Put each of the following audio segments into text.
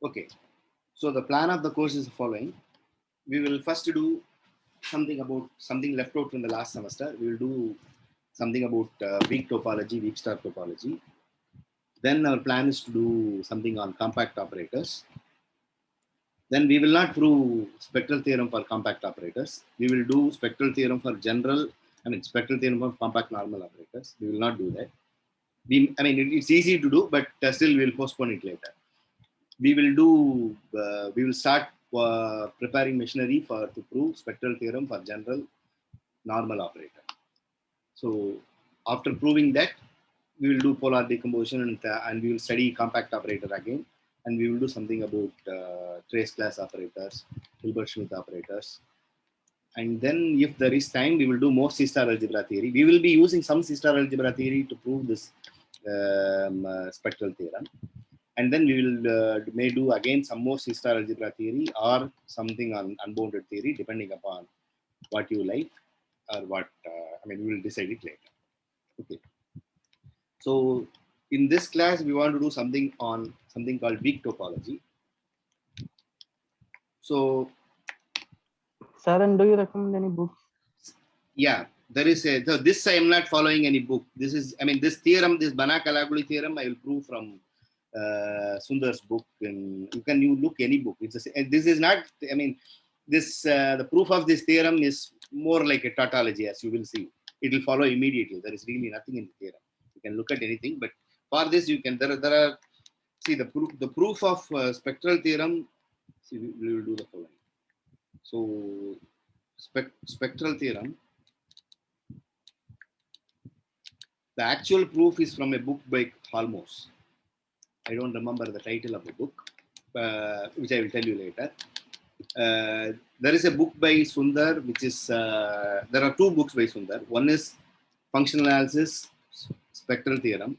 Okay. So the plan of the course is the following. We will first do something left out from the last semester. We will do something about weak topology, weak star topology. Then our plan is to do something on compact operators. Then we will not prove spectral theorem for compact operators. We will do spectral theorem for spectral theorem for compact normal operators. We will not do that. It's easy to do, but still we'll postpone it later. We will start preparing machinery to prove spectral theorem for general normal operator. So after proving that, we will do polar decomposition and we will study compact operator again, and we will do something about trace class operators, Hilbert-Schmidt operators. And then if there is time, we will do more C-star algebra theory. We will be using some C-star algebra theory to prove this spectral theorem. And then we will may do again some more C-star algebra theory or something on unbounded theory, depending upon what you like or what, we will decide it later. Okay. So in this class, we want to do something on something called weak topology. So, sir, and do you recommend any books? Yeah, there is so this I am not following any book. This is, this theorem, this Banach-Alaguli theorem, I will prove from Sundar's book. And you look any book. This is not, the proof of this theorem is more like a tautology, as you will see. It will follow immediately. There is really nothing in the theorem. You can look at anything, but for this you can, there are, see the proof of spectral theorem. See, we will do the following. So spectral theorem. The actual proof is from a book by Holmos. I don't remember the title of the book, which I will tell you later. There is a book by Sundar, which is, there are two books by Sundar. One is Functional Analysis, Spectral Theorem.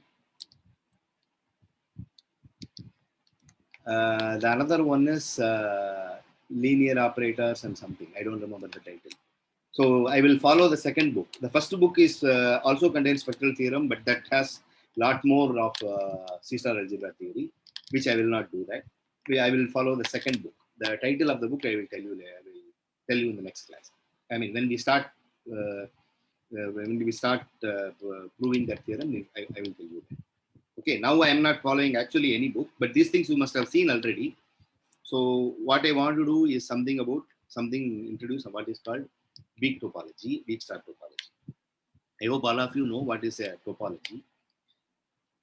The another one is Linear Operators and something. I don't remember the title. So I will follow the second book. The first book is also contains spectral theorem, but that has lot more of C-star algebra theory, which I will not do that. I will follow the second book. The title of the book I will tell you later. I will tell you in the next class. When we start proving that theorem, I will tell you that. Okay, now I am not following actually any book, but these things you must have seen already. So what I want to do is introduce what is called weak topology, weak star topology. I hope all of you know what is a topology.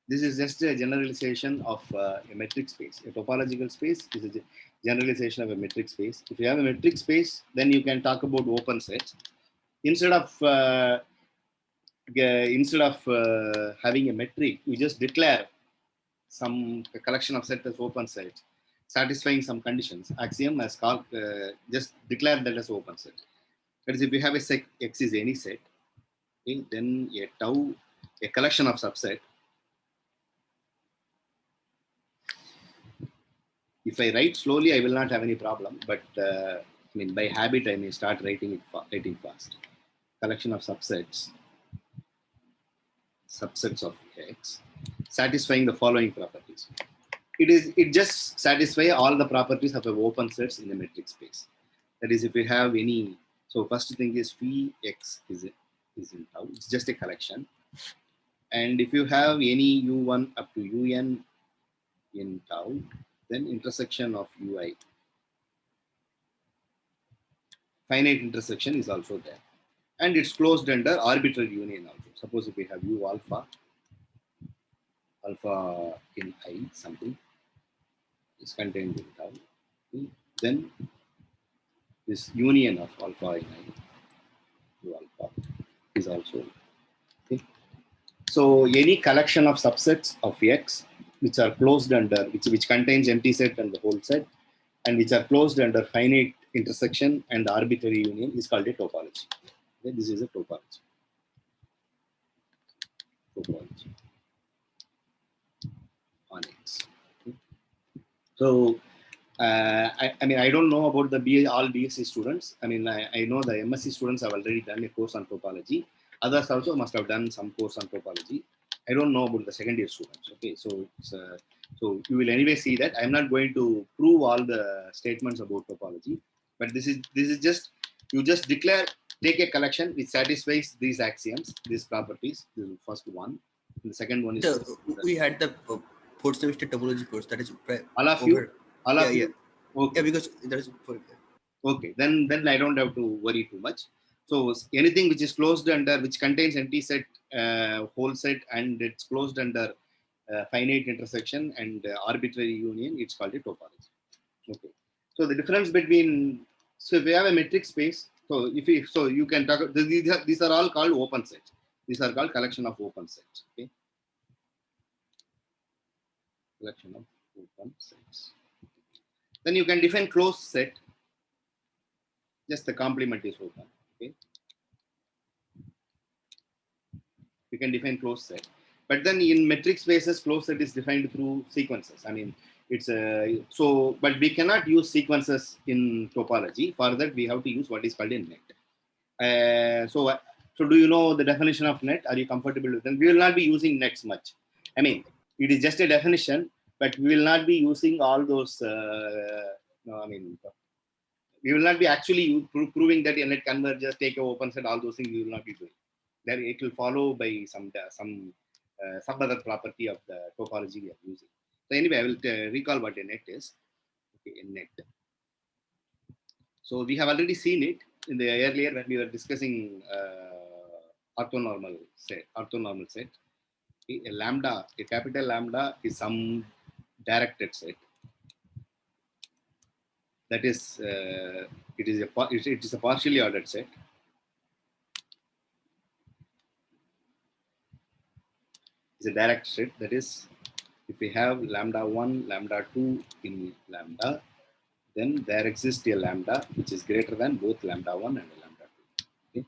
This is just a generalization of a metric space. A topological space is a generalization of a metric space. If you have a metric space, then you can talk about open sets. Instead of having a metric, you just declare some collection of sets as open sets, satisfying some conditions. Axiom as just declare that as open set. That is, if you have a set X is any set, okay, then a tau, a collection of subset. If I write slowly, I will not have any problem. But by habit, I may start writing fast. Collection of subsets of X, satisfying the following properties. It just satisfies all the properties of a open sets in a metric space. That is, if you have any. So first thing is phi X is in tau. It's just a collection. And if you have any U1 up to UN in tau, then intersection of UI, finite intersection is also there. And it's closed under arbitrary union also. Suppose if we have U alpha in I, something is contained in tau, okay, then this union of alpha in I, U alpha, is also, okay. So any collection of subsets of X which are closed under, which contains empty set and the whole set, and which are closed under finite intersection and arbitrary union is called a topology. Okay, this is a topology. On X. Okay. So I don't know about the all BSc students. I know the MSc students have already done a course on topology. Others also must have done some course on topology. I don't know about the second year students. Okay, so So you will anyway see that I'm not going to prove all the statements about topology, but this is just, you just declare, take a collection which satisfies these axioms, these properties. This is the first one. And the second one is So this. we had the fourth semester topology course that is All of you, over. all Yeah, of yeah, you. Okay. yeah. Because that is for Okay, then I don't have to worry too much. So anything which is closed under, which contains empty set, whole set, and it's closed under finite intersection and arbitrary union, it's called a topology. Okay. So the difference between, so if we have a metric space, so so you can talk, these are all called open sets. These are called collection of open sets. Okay. Collection of open sets. Then you can define closed set. Just the complement is open. Okay. You can define closed set. But then in metric spaces, closed set is defined through sequences. I mean, it's a, so, but we cannot use sequences in topology. For that, we have to use what is called a net. So do you know the definition of net? Are you comfortable with them? We will not be using nets much. I mean, it is just a definition, but we will not be using all those. No, I mean, we will not be actually proving that a net converges, take a open set, all those things we will not be doing. Then it will follow by some other property of the topology we are using. So anyway, I will recall what a net is. Okay, a net. So we have already seen it in the earlier when we were discussing orthonormal set. Orthonormal set. Okay, a lambda, a capital lambda is some directed set. That is, it is a partially ordered set. It's a direct set. That is, if we have lambda 1, lambda 2 in lambda, then there exists a lambda which is greater than both lambda 1 and lambda 2. Okay?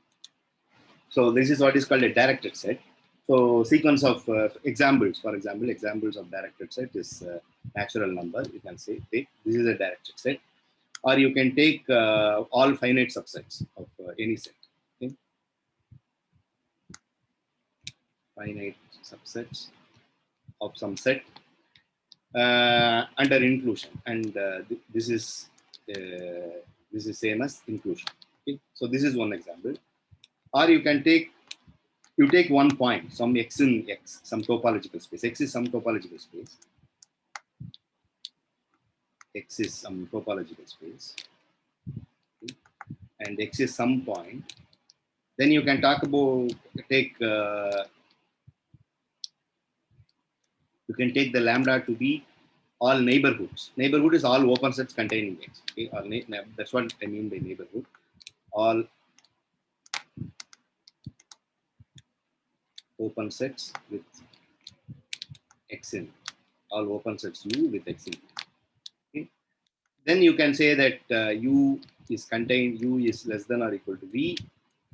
So this is what is called a directed set. So sequence of examples, for example, examples of directed set is natural number. You can say, take, this is a directed set. Or you can take all finite subsets of any set. Okay? Finite subsets of some set under inclusion, and this is same as inclusion. Okay? So this is one example. Or you can take, you take one point, some x in x, some topological space. X is some topological space. X is some topological space. Okay? And x is some point. Then you can talk about, take, you can take the lambda to be all neighborhoods. Neighborhood is all open sets containing x. Okay? Or that's what I mean by neighborhood. All open sets with x in, all open sets U with x in. Okay? Then you can say that U is contained, U is less than or equal to V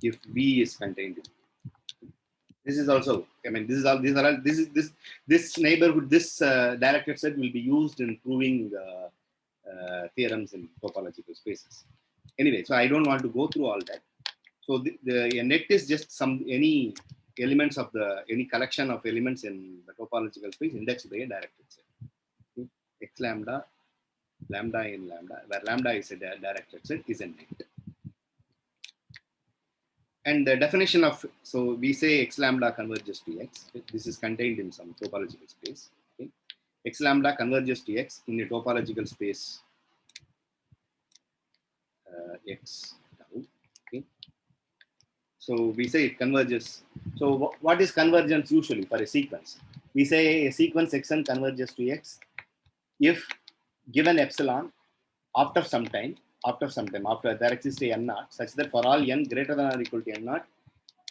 if V is contained in. This is also, I mean, this is all, these are all, this neighborhood, this directed set will be used in proving theorems in topological spaces. Anyway, so I don't want to go through all that. So a net is just any elements of any collection of elements in the topological space indexed by a directed set. Okay? X lambda, lambda in lambda, where lambda is a directed set, is a net. And the definition of, so we say x lambda converges to x. This is contained in some topological space. Okay? X lambda converges to x in a topological space x tau. Okay? So we say it converges. So what is convergence usually for a sequence? We say a sequence xn converges to x if given epsilon after some time, after there exists a n naught, such that for all n greater than or equal to n naught,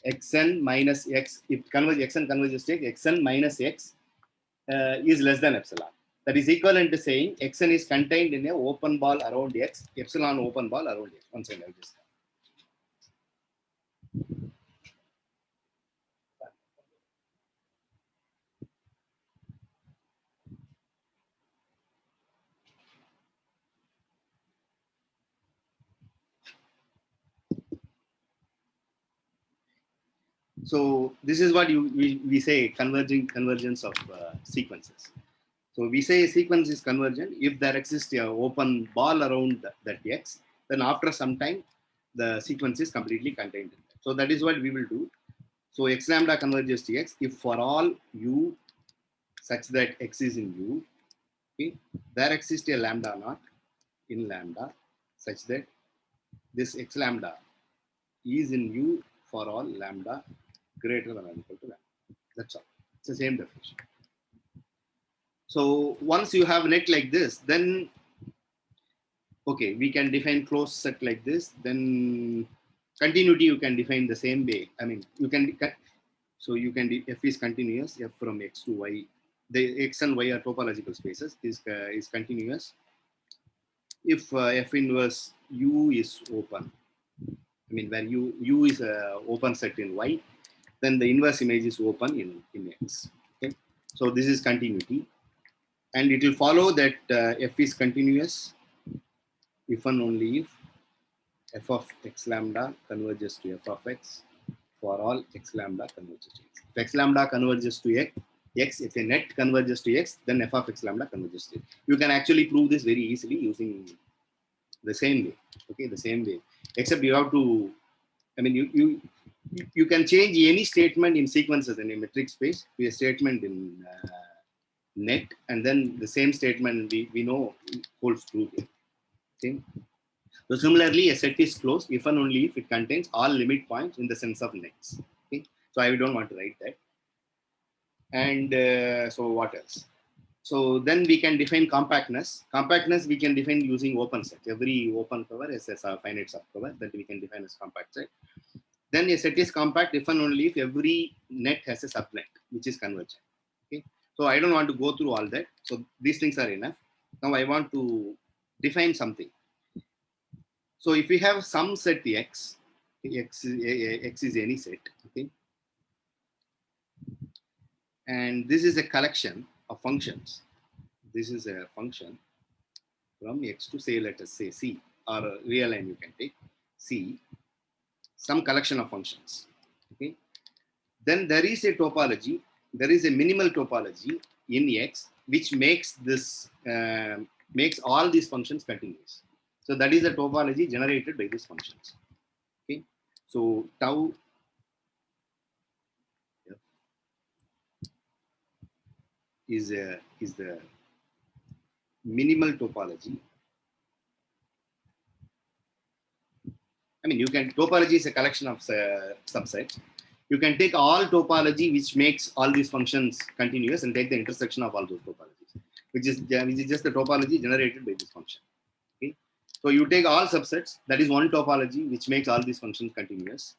xn minus x, if xn converges to x, xn minus x is less than epsilon. That is equivalent to saying xn is contained in a open ball around x, epsilon open ball around x. One second, I'll just. So this is what we say convergence of sequences. So we say a sequence is convergent if there exists an open ball around that X, then after some time, the sequence is completely contained in that. So that is what we will do. So X lambda converges to X if for all U such that X is in U, okay, there exists a lambda naught in lambda such that this X lambda is in U for all lambda greater than or equal to lambda. That's all. It's the same definition. So once you have net like this, then okay, we can define closed set like this. Then continuity you can define the same way. I mean, you can so you can f is continuous, f from x to y. The x and y are topological spaces. Is continuous if f inverse u is open. I mean, where u is a open set in y, then the inverse image is open in x. Okay, so this is continuity, and it will follow that f is continuous if and only if f of x lambda converges to f of x for all x lambda converges to x. If x lambda converges to x, if a net converges to x, then f of x lambda converges to x. You can actually prove this very easily using the same way. Okay, the same way. Except you have to, I mean, you can change any statement in sequences in a metric space to a statement in net, and then the same statement we know holds true here. Okay? So similarly, a set is closed if and only if it contains all limit points in the sense of nets. Okay? So I don't want to write that. And so what else? So then we can define compactness. Compactness we can define using open set. Every open cover is a finite subcover that we can define as compact set. Then a set is compact if and only if every net has a subnet, which is convergent. Okay? So I don't want to go through all that. So these things are enough. Now I want to define something. So if we have some set x, x is any set, okay, and this is a collection of functions. This is a function from x to say, let us say c, or a real line you can take c, some collection of functions. Okay, then there is a topology. There is a minimal topology in x which makes this makes all these functions continuous. So that is a topology generated by these functions. Okay, so tau is the minimal topology. I mean, you can topology is a collection of subsets. You can take all topology which makes all these functions continuous and take the intersection of all those topologies, which is just the topology generated by this function. Okay, so you take all subsets. That is one topology which makes all these functions continuous.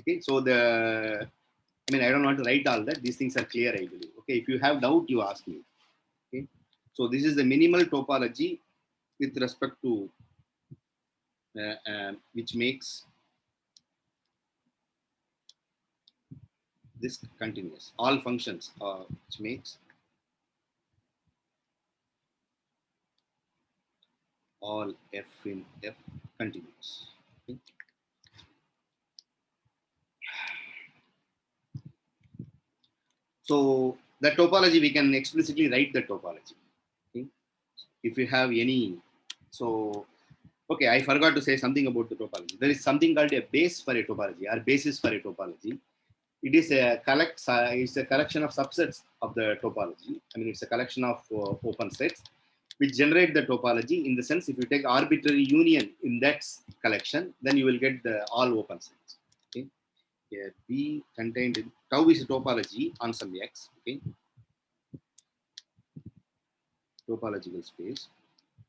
Okay, so I mean, I don't want to write all that. These things are clear, I believe. Okay, if you have doubt, you ask me. Okay, so this is the minimal topology with respect to which makes this continuous. All functions which makes all f in f continuous. Okay. So the topology, we can explicitly write the topology. Okay. If you have any, so okay, I forgot to say something about the topology. There is something called a base for a topology or basis for a topology. It is it's a collection of subsets of the topology. I mean, it's a collection of open sets which generate the topology. In the sense, if you take arbitrary union in that collection, then you will get the all open sets. Okay, yeah, B contained in tau is a topology on some x. Okay, topological space.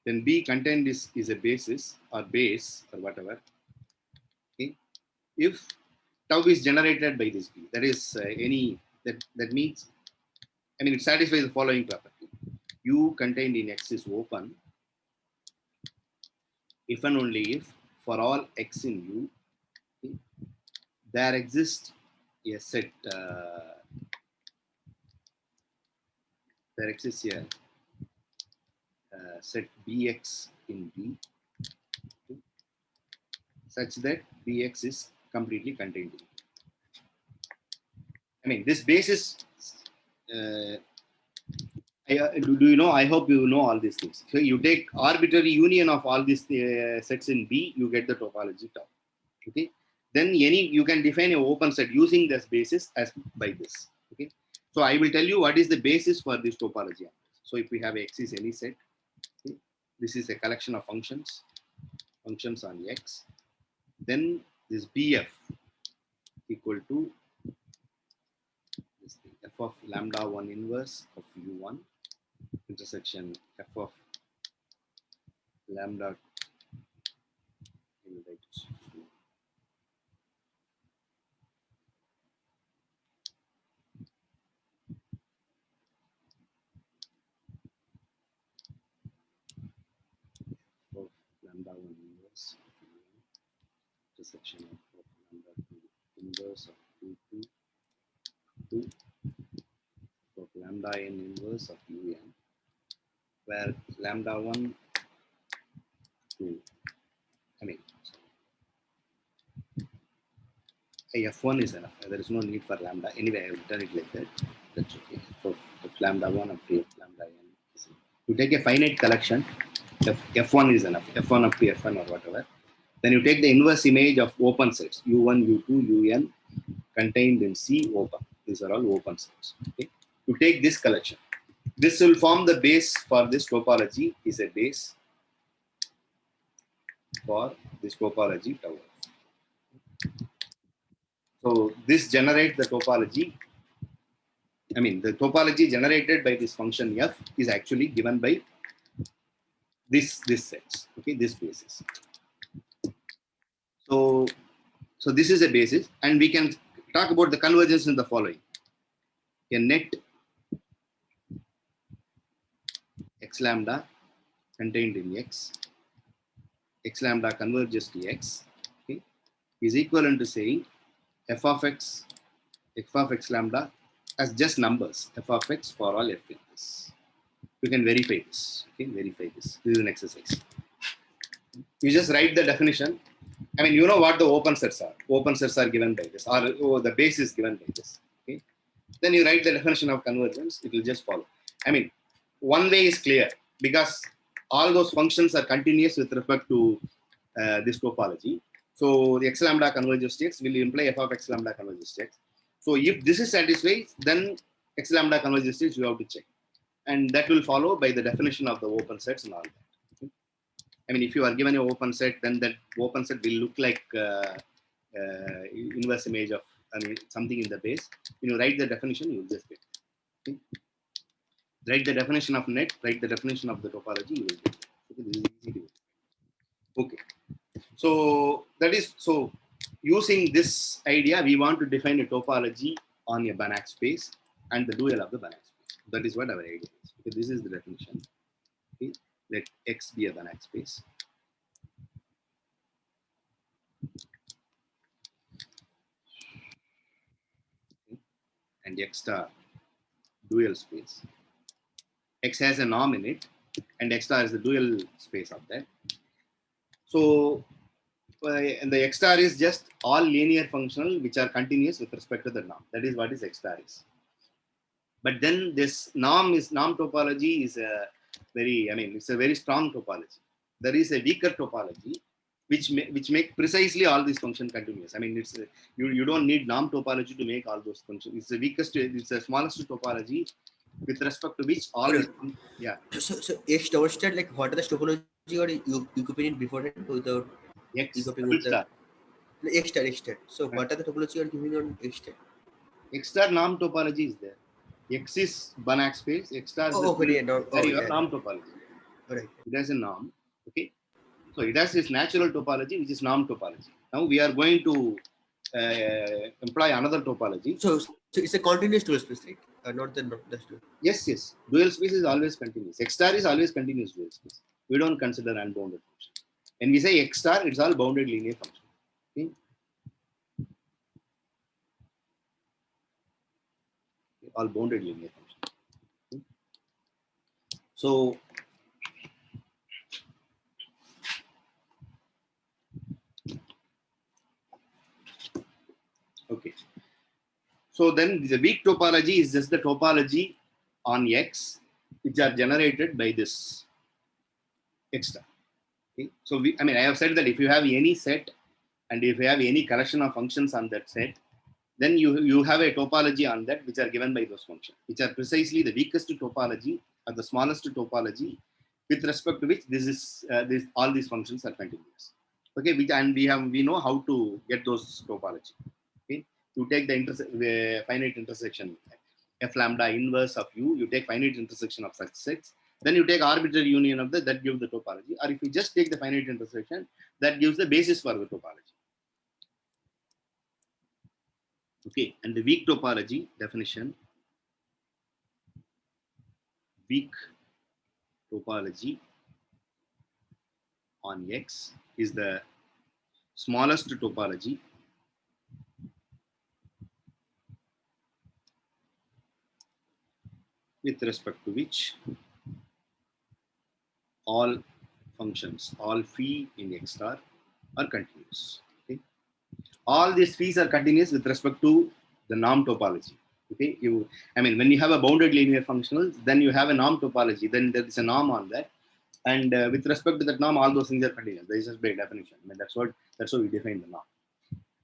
Then B contained is a basis or base or whatever. Okay, if tau is generated by this B, that is that means, I mean, it satisfies the following property. U contained in X is open if and only if for all X in U, okay, there exists a set, there exists a set Bx in B, okay, such that Bx is completely contained in B. I mean, this basis, Do you know? I hope you know all these things. So you take arbitrary union of all these sets in B, you get the topology tau. Okay. Then you can define an open set using this basis as by this. Okay. So I will tell you what is the basis for this topology. So if we have X is any set, okay, this is a collection of functions on X. Then this BF equal to this thing, f of lambda 1 inverse of U1 intersection f of lambda of lambda 1 inverse of U1 intersection of lambda 2 inverse of U2 to of lambda n inverse of Un, where lambda 1 2, I mean, f1 is enough. There is no need for lambda. Anyway, I will turn it like that. That's okay. So lambda 1 up to lambda n is enough. You take a finite collection, f1 is enough, f1 up to f1 or whatever. Then you take the inverse image of open sets, u1, u2, un contained in C open. These are all open sets. Okay. You take this collection. This will form the base for this topology, is a base for this topology tower. So this generates the topology. I mean, the topology generated by this function f is actually given by this sets. Okay, this basis. So this is a basis, and we can talk about the convergence in the following: a net x lambda contained in x lambda converges to x, okay, is equivalent to saying f of x lambda as just numbers, f of x for all f in this. You can verify this. Okay, verify this. This is an exercise. You just write the definition. I mean, you know what the open sets are. Open sets are given by this, or the base is given by this. Okay. Then you write the definition of convergence. It will just follow. I mean, one way is clear because all those functions are continuous with respect to this topology. So the x lambda converges to x will imply f of x lambda converges to x. So if this is satisfied, then x lambda converges to x, you have to check. And that will follow by the definition of the open sets and all that. I mean, if you are given an open set, then that open set will look like inverse image of, I mean, something in the base. When you write the definition, you will just get it. Okay? Write the definition of net, write the definition of the topology, you will get it. Okay, this is easy to do. Okay. So that is, so using this idea, we want to define a topology on a Banach space and the dual of the Banach space. That is what our idea is. Okay, this is the definition. Okay, let X be a Banach space. Okay. And X star dual space. X has a norm in it, and X star is the dual space of that. So and the X star is just all linear functional which are continuous with respect to the norm. That is what is X star is. But then this norm topology is a very, I mean, it's a very strong topology. There is a weaker topology which make precisely all these functions continuous. I mean, it's you don't need norm topology to make all those functions. It's the weakest, it's the smallest topology with respect to which all these, yeah. So X tower stat, like what are the topology or you copied it beforehand without X with star. The X star. So what are the topology you are giving on X star? X star norm topology is there. X is Banach space. X star is the norm topology. Right. It has a norm. Okay. So it has this natural topology, which is norm topology. Now we are going to employ another topology. So it's a continuous dual space, right? Not the dual. Yes. Dual space is always continuous. X star is always continuous dual space. We don't consider unbounded function. When we say X star, it's all bounded linear function. Okay. All bounded linear function. Okay. So okay. So then the weak topology is just the topology on X which are generated by this X star. Okay? So I have said that if you have any set and if you have any collection of functions on that set, then you have a topology on that which are given by those functions, which are precisely the weakest topology or the smallest topology with respect to which this all these functions are continuous. Okay, and we know how to get those topology. Okay, you take the finite intersection f lambda inverse of u, you take finite intersection of such sets, then you take arbitrary union of that gives the topology, or if you just take the finite intersection, that gives the basis for the topology. Okay, and the weak topology definition, weak topology on X is the smallest topology with respect to which all functions, all phi in X star are continuous. Okay, all these phis are continuous with respect to the norm topology. Okay, when you have a bounded linear functional, then you have a norm topology. Then there is a norm on that, and with respect to that norm, all those things are continuous. This is by definition. That's how we define the norm.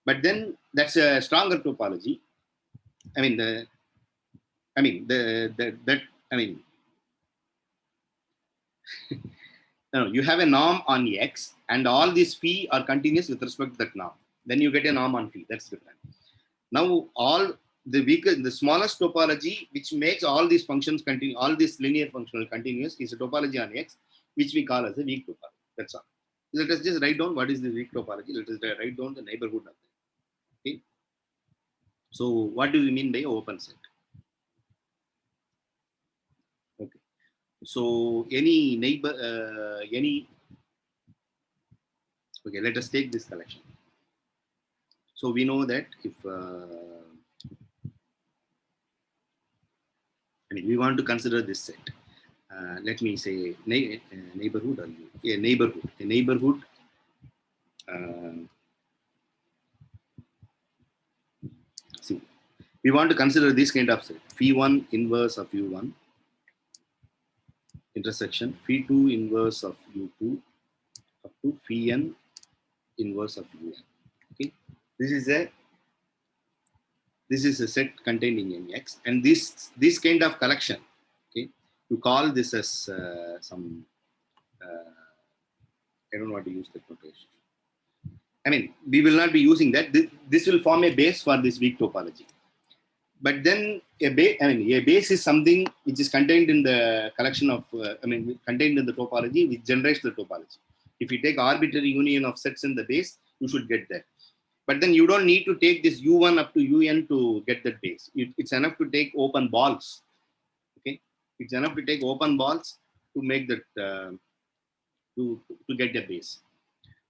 But then that's a stronger topology. No, you have a norm on X, and all these phi are continuous with respect to that norm. Then you get a norm on phi. That's different. Now, all the smallest topology, which makes all these functions continue, all these linear functional continuous, is a topology on X, which we call as a weak topology. That's all. Let us just write down what is the weak topology. Let us write down the neighborhood of it. Okay. So, what do we mean by open set? Okay. So, any neighbor, okay, let us take this collection. So, we know that if we want to consider this set. Let me say neighborhood or a neighborhood. A neighborhood see, we want to consider this kind of set. Phi1 inverse of U1 intersection Phi2 inverse of U2 up to Phi inverse of UN. Okay, this is a set contained in X, and this kind of collection. Okay, you call this as some. I don't want to use that notation. We will not be using that. This will form a base for this weak topology. But then a base is something which is contained in the collection of, contained in the topology, which generates the topology. If you take arbitrary union of sets in the base, you should get that. But then you don't need to take this U1 up to UN to get that base. It's enough to take open balls. Okay, it's enough to take open balls to make that to get the base.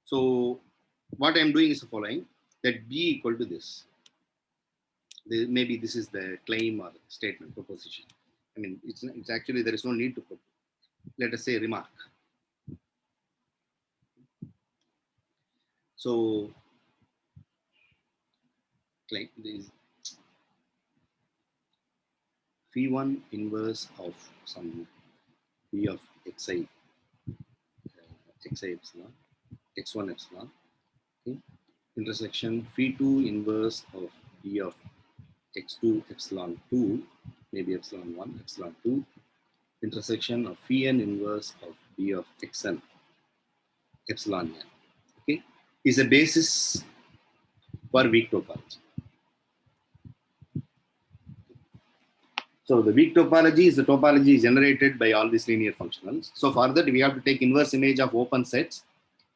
So what I'm doing is the following: that B equal to this. Maybe this is the claim or statement proposition. It's actually there is no need to put. Let us say remark. So claim this Phi1 inverse of some B of xi epsilon x1 epsilon. Okay. Intersection Phi2 inverse of B of x2 epsilon 2, maybe epsilon 1 epsilon 2, intersection of phi n inverse of B of xn epsilon n, okay, is a basis for weak topology. So the weak topology is the topology generated by all these linear functionals. So for that, we have to take inverse image of open sets.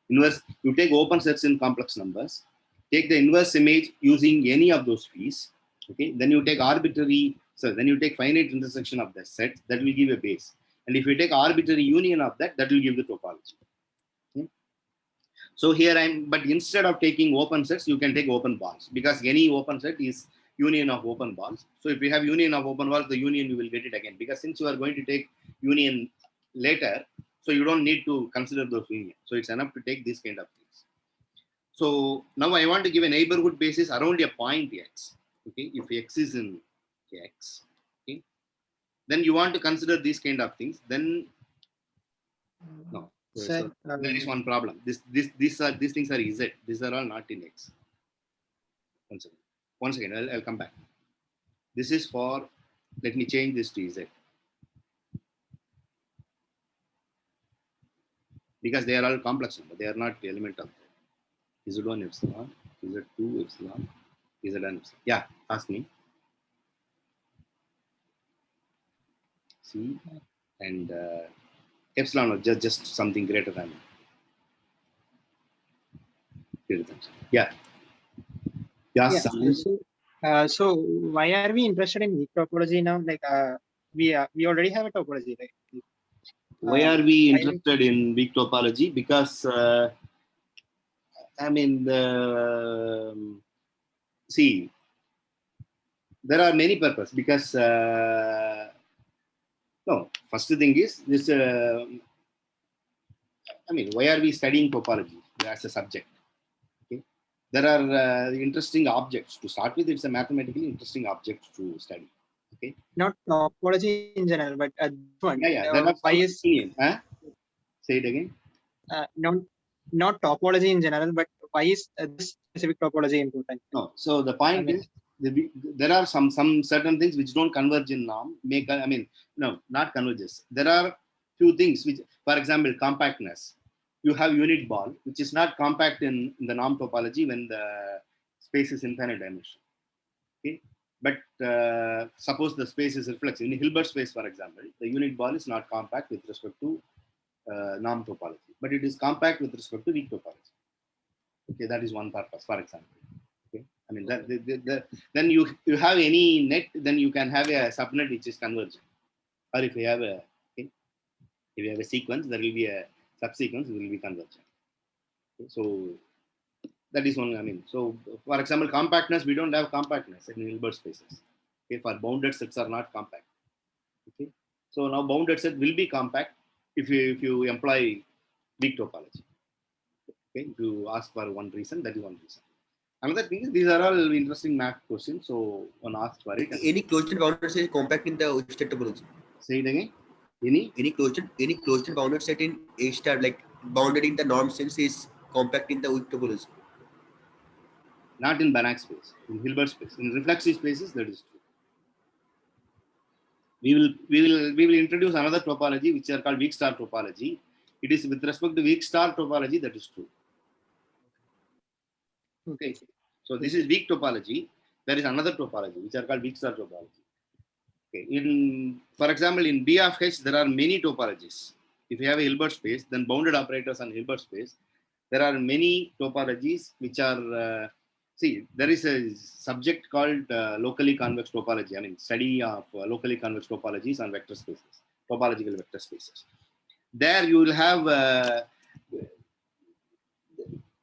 You take open sets in complex numbers, take the inverse image using any of those phis. Okay, then you take then you take finite intersection of the set, that will give a base. And if you take arbitrary union of that will give the topology. Okay? So here but instead of taking open sets, you can take open balls, because any open set is union of open balls. So if you have union of open balls, the union you will get it again, because since you are going to take union later, so you don't need to consider those unions. So it's enough to take this kind of things. So now I want to give a neighborhood basis around a point X. Okay, if X is in X, okay, then you want to consider these kind of things, then no. Sir, So there is one problem. These things are Z. These are all not in X. One second. I'll come back. This is for, let me change this to Z. Because they are all complex number. They are not element of Z1 epsilon, Z2 epsilon, Zn epsilon. Yeah, ask me. See, and epsilon was just something greater than. Yeah. yeah. Some. So why are we interested in weak topology now? Like we already have a topology, right? Why are we interested in weak topology? Because I mean, see, there are many purposes. Because no, first thing is this. I mean, why are we studying topology as a subject? Okay, there are interesting objects to start with. It's a mathematically interesting object to study. Okay, not topology in general, but this one. Yeah. There are Why some is opinion, huh? Say it again. not topology in general, but why is this specific topology important? No. So the point is, there are some certain things which don't converge in norm. No, not converges. There are few things which, for example, compactness. You have unit ball, which is not compact in the norm topology when the space is infinite dimension. Okay, but suppose the space is reflexive. In Hilbert space, for example, the unit ball is not compact with respect to norm topology, but it is compact with respect to weak topology. Okay, that is one purpose, for example. Okay, I mean then you have any net, then you can have a subnet which is convergent, or if you have a if you have a sequence, there will be a subsequence will be convergent. Okay, so that is one. I mean, so for example, compactness, we don't have compactness in Hilbert spaces. Okay, for bounded sets are not compact. Okay, so now bounded set will be compact if you employ weak topology. Okay, if you ask for one reason, that is one reason. Another thing is, these are all interesting math questions, so one asks for it. Any closed and bounded set is compact in the state topology. Say it again. Any closed and bounded set in A star, like bounded in the norm sense, is compact in the weak topology. Not in Banach space, in Hilbert space. In reflexive spaces, that is true. We will introduce another topology which are called weak star topology. It is with respect to weak star topology that is true. Okay. So this is weak topology. There is another topology which are called weak star topology. Okay. For example, in B of H, there are many topologies. If you have a Hilbert space, then bounded operators on Hilbert space, there are many topologies which are see, there is a subject called locally convex topology. I mean, study of locally convex topologies on vector spaces, topological vector spaces. There you will have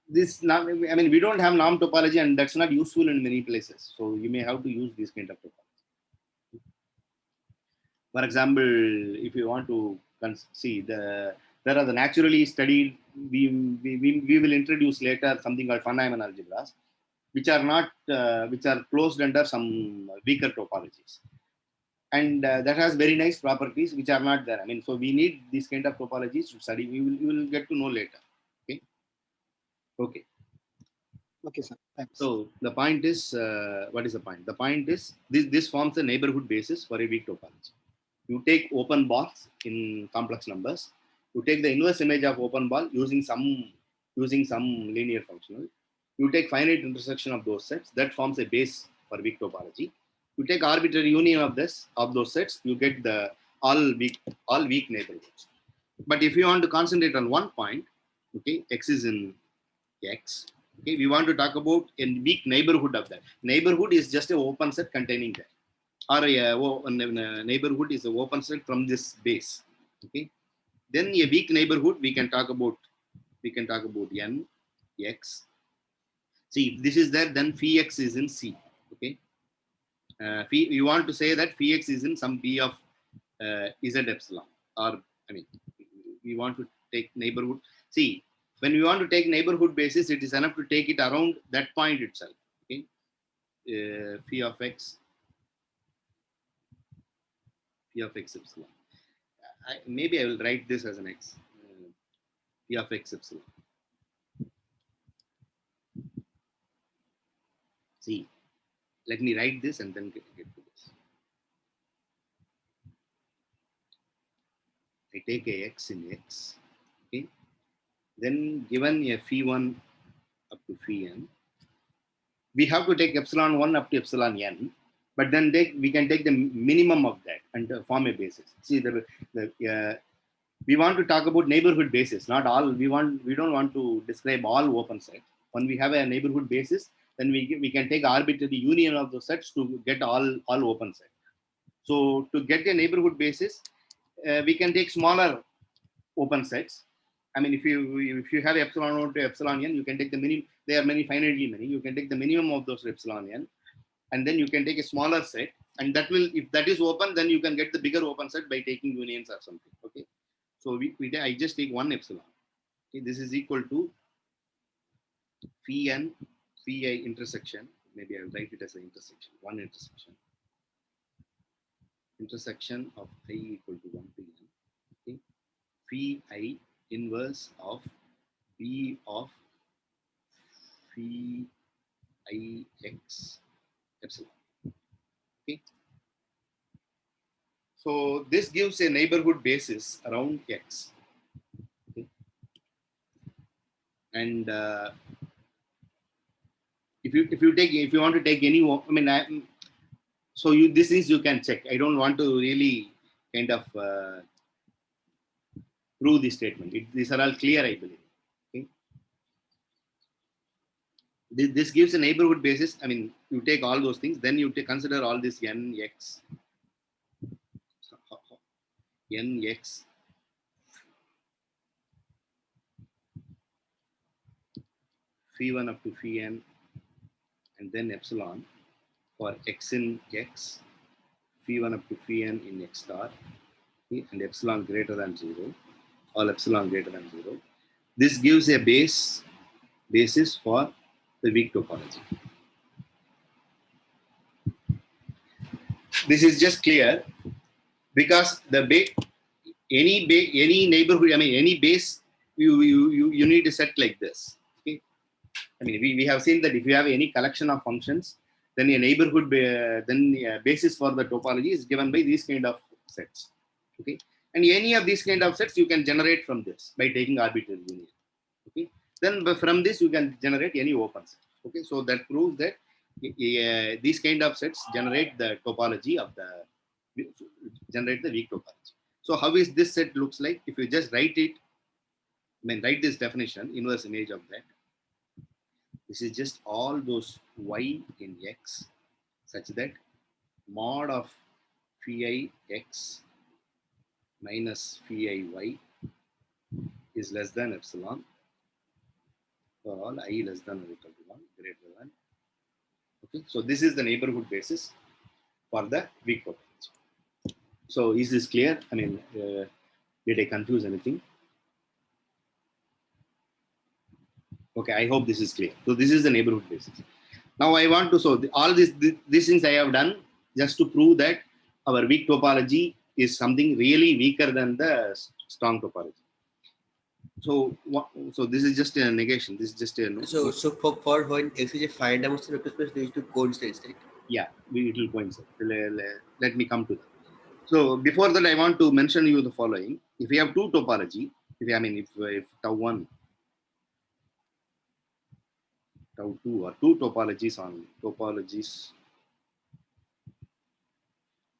this. I mean, we don't have norm topology, and that's not useful in many places. So you may have to use this kind of topology. For example, if you want to see there are the naturally studied. We will introduce later something called von-Neumann algebras, which are not which are closed under some weaker topologies, and that has very nice properties which are not there. I mean, so we need these kind of topologies to study. You will get to know later. Okay. Okay. Okay, sir. Thanks. So the point is, what is the point? The point is this forms a neighborhood basis for a weak topology. You take open balls in complex numbers. You take the inverse image of open ball using some linear functional. You take finite intersection of those sets. That forms a base for weak topology. You take arbitrary union of those sets. You get the all weak neighborhoods. But if you want to concentrate on one point, okay, X is in X. Okay, we want to talk about a weak neighborhood of that. Neighborhood is just an open set containing that. Or a neighborhood is an open set from this base. Okay, then a weak neighborhood we can talk about n x. See, if this is there, then phi x is in C. Okay, you want to say that phi x is in some p of z epsilon, or I mean, we want to take neighborhood. See, when we want to take neighborhood basis, it is enough to take it around that point itself. Okay, phi of x P of x epsilon. Maybe I will write this as an x. P of x epsilon. See, let me write this and then get to this. I take a x in x. Okay. Then given a phi1 up to phi n, we have to take epsilon 1 up to epsilon n, but then we can take the minimum of that and form a basis. See, we want to talk about neighborhood basis, not all. We don't want to describe all open sets. When we have a neighborhood basis, then we can take arbitrary union of the sets to get all open sets. So to get a neighborhood basis, we can take smaller open sets. I mean, if you have epsilon 1 to epsilon n, you can take the minimum. There are finitely many. You can take the minimum of those epsilon n, and then you can take a smaller set, and that will, if that is open, then you can get the bigger open set by taking unions or something. Okay, so I just take one epsilon. Okay, this is equal to phi n, phi I intersection. Maybe I'll write it as an intersection. One intersection of I equal to 1 to n. Okay, phi I inverse of B of phi I x epsilon. Okay. So this gives a neighborhood basis around x. Okay. And if you want to take any, I mean, so these things you can check. I don't want to really kind of prove this statement. These are all clear, I believe. Okay. This gives a neighborhood basis. I mean, you take all those things, then you consider all this n x, n x phi1 up to phi n, and then epsilon for x in x, phi1 up to phi n in x star, okay, and epsilon greater than 0, all epsilon greater than 0. This gives a basis for the weak topology. This is just clear because any neighborhood, I mean, any base, you need to set like this. Okay, I mean, we have seen that if you have any collection of functions, then a neighborhood, then a basis for the topology is given by these kind of sets. Okay, and any of these kind of sets you can generate from this by taking arbitrary union. Okay, then from this you can generate any open set. Okay, so that proves that these kind of sets generate the topology of generate the weak topology. So how is this set looks like? If you just write it, I mean, write this definition, inverse image of that. This is just all those y in x such that mod of phi I x minus phi I y is less than epsilon for all I less than or equal to 1 greater than. Okay, so this is the neighborhood basis for the weak topology. So is this clear? I mean, did I confuse anything? Okay, I hope this is clear. So this is the neighborhood basis. Now I want to, so all these things I have done just to prove that our weak topology is something really weaker than the strong topology. So this is just a negation. This is just a So for when x is a finite dimensional vector space, there is two coincidence, right? Yeah, it will coincide. Let me come to that. So before that, I want to mention you the following. If we have two topology, if tau 1, tau 2, or two topologies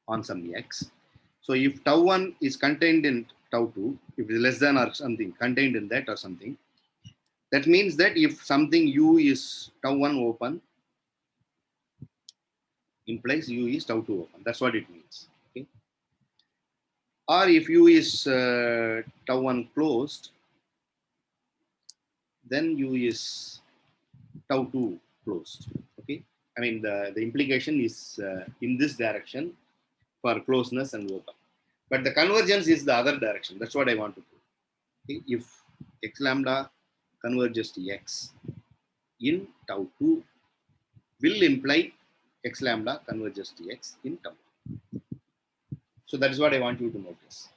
on some x. So if tau 1 is contained in tau 2, if it is less than or something contained in that or something, that means that if something u is tau 1 open, implies u is tau 2 open. That's what it means. Okay. Or if u is tau 1 closed, then u is tau 2 closed. Okay. I mean, the implication is in this direction for closeness and open. But the convergence is the other direction. That's what I want to prove. Okay. If x lambda converges to x in tau 2 will imply x lambda converges to x in tau. So that is what I want you to notice.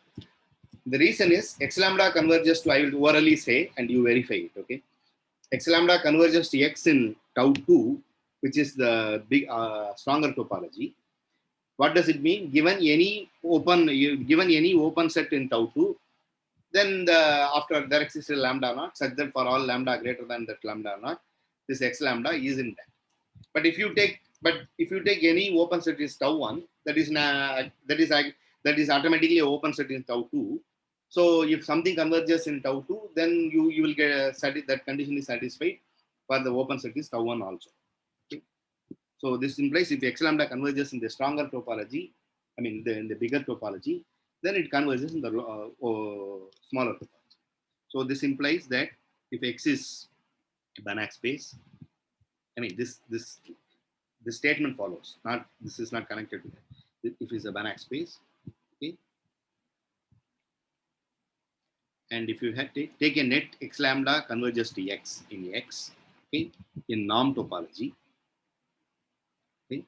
The reason is x lambda converges to, I will orally say and you verify it, okay? X lambda converges to x in tau 2, which is the big stronger topology. What does it mean? Given any open set in tau 2, then after there exists a lambda naught such that for all lambda greater than that lambda naught, this x lambda is in that. But if you take any open set is tau 1, that is automatically an open set in tau 2. So if something converges in tau 2, then you will get that condition is satisfied for the open set is tau 1 also. Okay. So this implies if x lambda converges in the stronger topology, I mean in the bigger topology, then it converges in the smaller topology. So this implies that if x is a Banach space, I mean this statement follows. Not this is not connected to that. If it's a Banach space, okay, and if you take a net x lambda converges to x in x, okay, in norm topology, okay,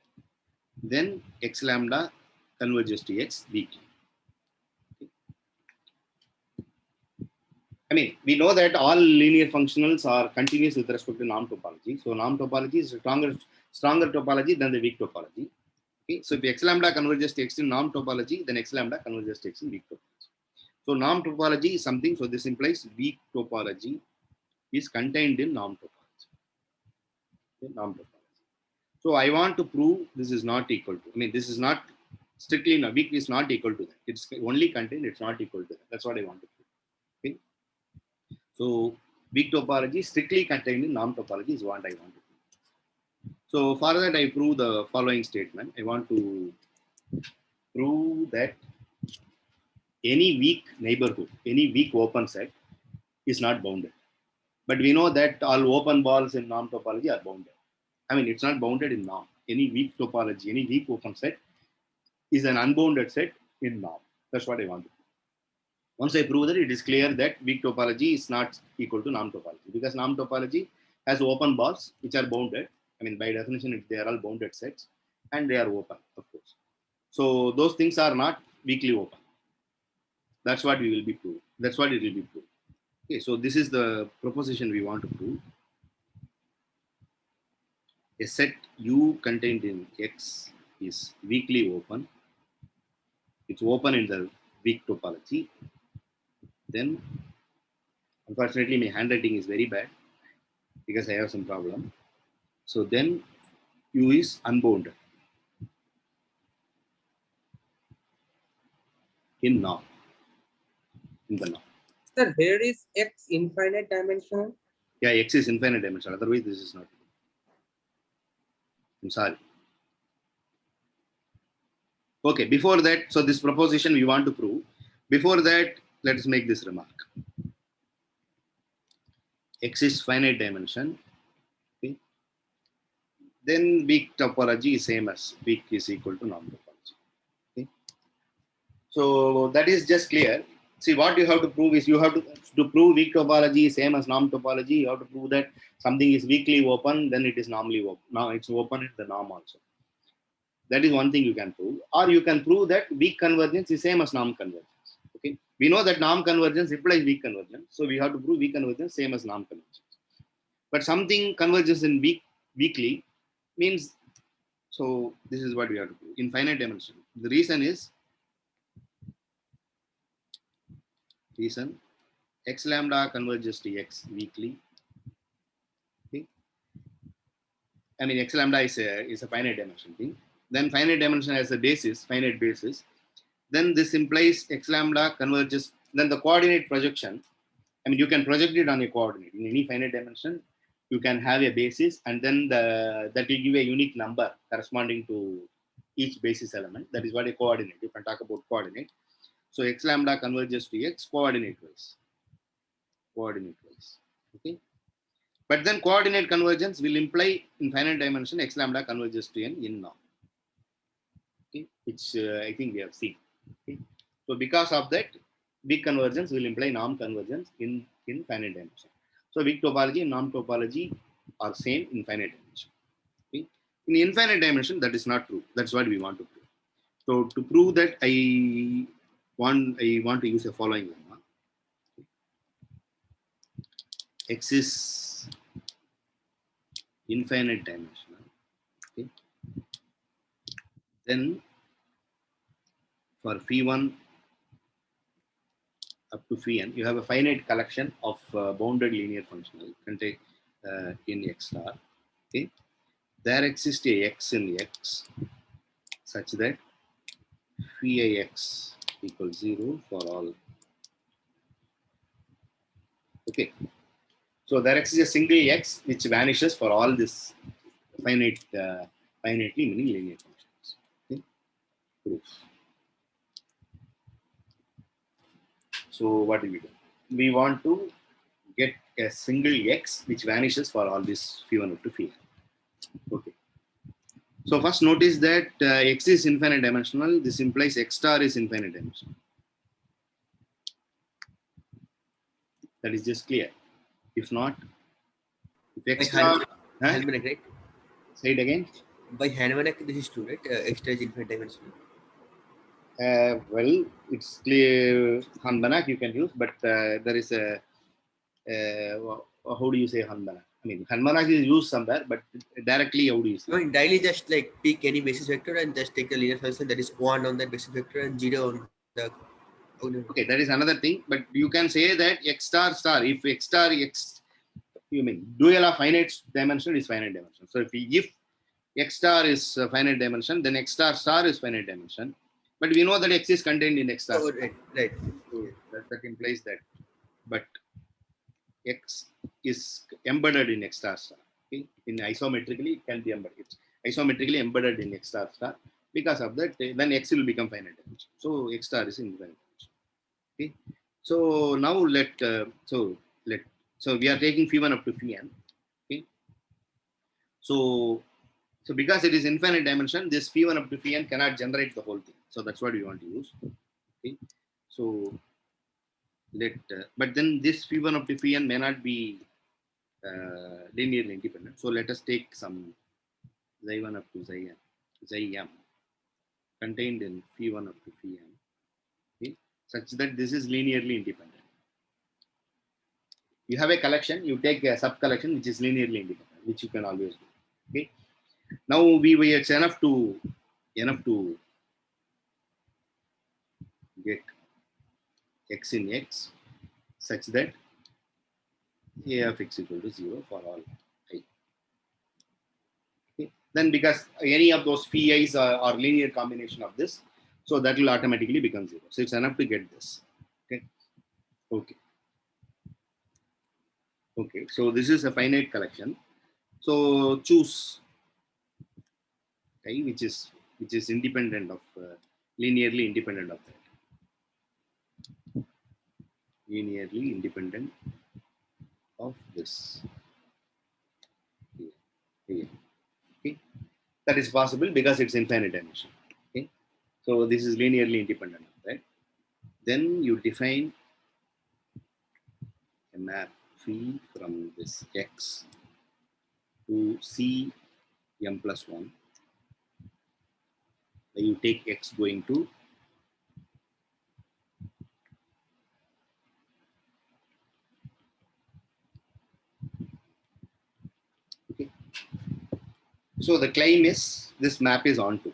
then x lambda converges to x weakly. Okay. I mean, we know that all linear functionals are continuous with respect to norm topology. So norm topology is a stronger topology than the weak topology. Okay, so if x lambda converges to x in norm topology, then x lambda converges to x in weak topology. So norm topology is something. So this implies weak topology is contained in norm topology. Okay, norm topology. So I want to prove this is not equal to. I mean, this is not strictly weak is not equal to that. It's only contained. It's not equal to that. That's what I want to prove. Okay. So weak topology strictly contained in norm topology is what I want to prove. So for that I prove the following statement. I want to prove that any weak neighborhood, any weak open set is not bounded. But we know that all open balls in norm topology are bounded. I mean, it's not bounded in norm. Any weak topology, any weak open set is an unbounded set in norm. That's what I want to prove. Once I prove that, it is clear that weak topology is not equal to norm topology because norm topology has open balls which are bounded. I mean, by definition, they are all bounded sets and they are open, of course. So those things are not weakly open. That's what we will be proved. That's what it will be proved. Okay, so this is the proposition we want to prove. A set U contained in X is weakly open. It's open in the weak topology. Then, unfortunately, my handwriting is very bad because I have some problem. So then U is unbounded in norm. In the norm. Sir, here is X infinite dimensional. Yeah, X is infinite dimensional. Otherwise, this is not. I'm sorry. Okay, before that, so this proposition we want to prove. Before that, let us make this remark. X is finite dimension. Okay. Then weak topology is same as weak is equal to norm topology. Okay. So that is just clear. See, what you have to prove is you have to prove weak topology is same as norm topology. You have to prove that something is weakly open, then it is normally open. Now it's open in the norm also. That is one thing you can prove. Or you can prove that weak convergence is same as norm convergence. Okay. We know that norm convergence implies weak convergence. So we have to prove weak convergence same as norm convergence. But something converges in weakly means, so this is what we have to prove. Infinite dimension. The reason is, x lambda converges to x weakly. Okay. I mean, x lambda is a finite dimension thing. Then finite dimension has a basis, finite basis. Then this implies x lambda converges. Then the coordinate projection, I mean, you can project it on a coordinate in any finite dimension. You can have a basis, and then that will give a unique number corresponding to each basis element. That is what a coordinate. You can talk about coordinate. So x lambda converges to x coordinate wise. Coordinate wise. Okay. But then coordinate convergence will imply in finite dimension x lambda converges to n in norm. Okay. Which I think we have seen. Okay. So because of that, weak convergence will imply norm convergence in finite dimension. So weak topology and norm topology are same in finite dimension. Okay. In infinite dimension, that is not true. That's what we want to prove. So to prove that, I want to use the following lemma. X is infinite dimensional. Okay. Then for phi1 up to phi n, you have a finite collection of bounded linear functional contained in X star. Okay. There exists a X in X such that phi X equals 0 for all. Okay. So there exists a single X which vanishes for all this finitely many linear functions. Okay. Proof. So what do? We want to get a single X which vanishes for all this phi1 up to phi n. Okay. So first notice that X is infinite dimensional. This implies X star is infinite dimensional. That is just clear. If not, if X star, Harmonic, right? say it again. By harmonic, this is true, right? Extra is infinite dimensional. Well, it's clear Hanbanak you can use, but there is a how do you say Hanbanak? I mean, Hanbanak is used somewhere, but directly how do you say? No, in daily just like pick any basis vector and just take the linear function that is 1 on that basis vector and 0 on the. Okay, that is another thing, but you can say that X star star, if X star X, you mean dual of finite dimension is finite dimension. So if X star is finite dimension, then X star star is finite dimension. But we know that X is contained in X star. Oh, right. So that implies that. But X is embedded in X star star. Okay? In isometrically, it can be embedded. It's isometrically embedded in X star star. Because of that, then X will become finite dimension. So X star is infinite dimension. Okay. So now so we are taking phi1 up to phi n. Okay. So because it is infinite dimension, this phi1 up to phi n cannot generate the whole thing. So that's what we want to use. Okay. So but then this phi1 up to phi n may not be linearly independent. So let us take some xi1 up to xim contained in phi1 up to phi n, okay, such that this is linearly independent. You have a collection, you take a sub collection which is linearly independent, which you can always do. Okay. Now it's enough to get X in X such that A of X equal to 0 for all I. Okay. Then because any of those phi i's are linear combination of this, so that will automatically become 0. So it's enough to get this. Okay. Okay. Okay. So this is a finite collection. So choose I which is independent of linearly independent of that. Linearly independent of this. Here. Okay. That is possible because it's infinite dimension. Okay. So this is linearly independent of that. Then you define a map phi from this X to C m plus 1. You take X going to okay. So the claim is this map is onto.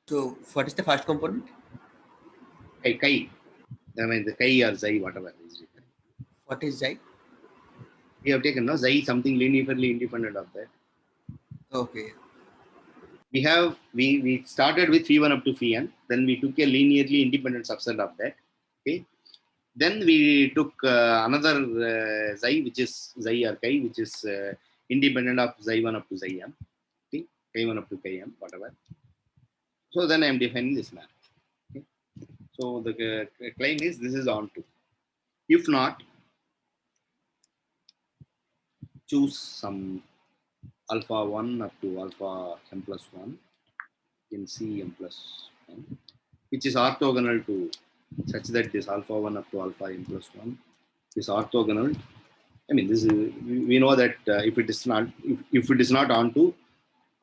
So what is the first component? Chi. I mean the chi or xi, whatever is written. What is xi? We have taken no xi something linearly independent of that. Okay. We started with phi1 up to phi n, then we took a linearly independent subset of that. Okay. Then we took another xi, which is xi or chi, which is independent of xi1 up to xim. Okay. Chi1 up to chim, whatever. So then I am defining this map. Okay. So the claim is this is onto. If not, choose some alpha 1 up to alpha m plus 1 in C m plus 1, which is orthogonal to such that this alpha 1 up to alpha m plus 1 is orthogonal. I mean, this is we know that if it is not onto,